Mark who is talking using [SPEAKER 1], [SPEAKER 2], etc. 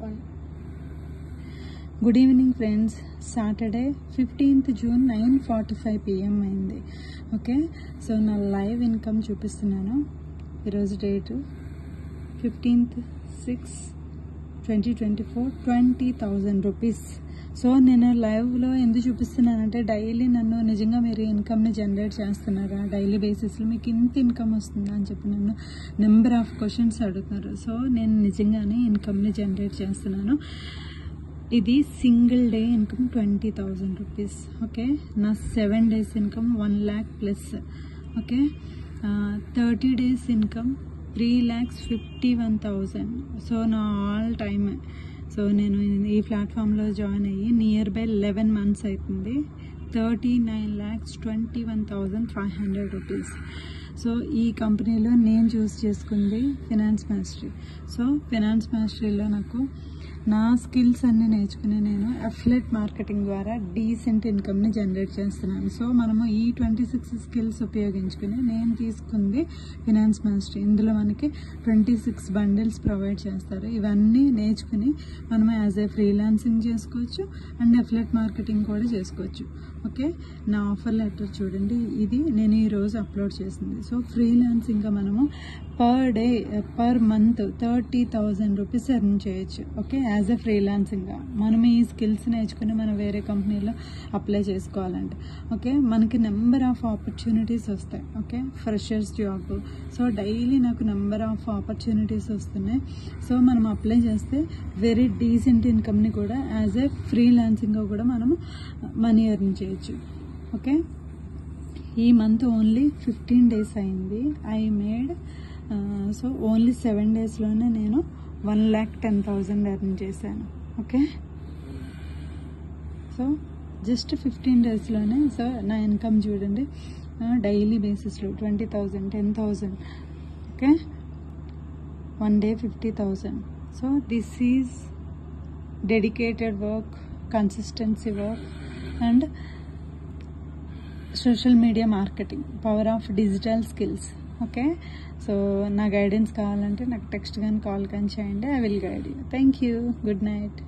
[SPEAKER 1] on. Good evening friends. Saturday 15th June 9:45 PM అయింది. Okay, so నా live income చూపిస్తున్నాను. ఈరోజు డేటు 15th 6 2024 20,000 రూపీస్. సో నేను లైవ్లో ఎందుకు చూపిస్తున్నానంటే డైలీ నన్ను నిజంగా మీరు ఇన్కమ్ని జనరేట్ చేస్తున్నారా, డైలీ బేసిస్లో మీకు ఇంత ఇన్కమ్ వస్తుందా అని చెప్పి నన్ను నెంబర్ ఆఫ్ క్వశ్చన్స్ అడుగుతున్నారు. సో నేను నిజంగానే ఇన్కమ్ని జనరేట్ చేస్తున్నాను. ఇది single day income 20,000 rupees. Okay, నా 7 days income 1 lakh plus. Okay, 30 days income 3,51,000. So నా ఆల్ టైమ్. సో నేను ఈ ప్లాట్ఫామ్లో జాయిన్ అయ్యి నియర్ బై 11 months అవుతుంది. 39,21,500 రూపీస్. సో ఈ కంపెనీలో నేను చూస్ చేసుకుంది ఫినాన్స్ మాస్టరీ. సో ఫినాన్స్ మాస్టరీలో నాకు నా స్కిల్స్ అన్నీ నేర్చుకుని నేను అఫిలియేట్ మార్కెటింగ్ ద్వారా డీసెంట్ ఇన్కమ్ని జనరేట్ చేస్తున్నాను. సో మనము ఈ 26 స్కిల్స్ ఉపయోగించుకుని నేను తీసుకుంది ఫినాన్స్ మాస్టరీ. ఇందులో మనకి 26 bundles ప్రొవైడ్ చేస్తారు. ఇవన్నీ నేర్చుకుని మనం యాజ్ ఏ ఫ్రీలాన్సింగ్ చేసుకోవచ్చు అండ్ అఫిలియేట్ మార్కెటింగ్ కూడా చేసుకోవచ్చు. ఓకే, నా ఆఫర్ లెటర్ చూడండి, ఇది నేను ఈరోజు అప్లోడ్ చేసింది. సో ఫ్రీలాన్సింగ్గా మనము పర్ మంత్ 30,000 రూపీస్ ఎర్న్ చేయొచ్చు. ఓకే, యాజ్ ఎ ఫ్రీలాన్సింగ్గా మనం ఈ స్కిల్స్ నేర్చుకుని మనం వేరే కంపెనీలో అప్లై చేసుకోవాలంటే ఓకే మనకి నెంబర్ ఆఫ్ ఆపర్చునిటీస్ వస్తాయి. Okay, freshers job. So daily నాకు నెంబర్ ఆఫ్ ఆపర్చునిటీస్ వస్తున్నాయి. సో మనం అప్లై చేస్తే వెరీ డీసెంట్ ఇన్కమ్ని కూడా యాజ్ ఏ ఫ్రీలాన్సింగ్గా కూడా మనము మనీ ఎర్న్ చేయొచ్చు. ఓకే, ఈ మంత్ ఓన్లీ 15 days అయింది. ఐ మేడ్ సో ఓన్లీ 7 daysలోనే నేను 1,10,000 ఎర్న్ చేశాను. ఓకే, సో జస్ట్ 15 daysలోనే. సో నా ఇన్కమ్ చూడండి, డైలీ బేసిస్లో 20,000, 10,000. Okay, 1 day 50,000. So this is dedicated work, consistency work and social media marketing, power of digital skills. Okay, so నా guidance కావాలంటే నాకు టెక్స్ట్ కానీ కాల్ కానీ చేయండి. I will guide you. Thank you. Good night.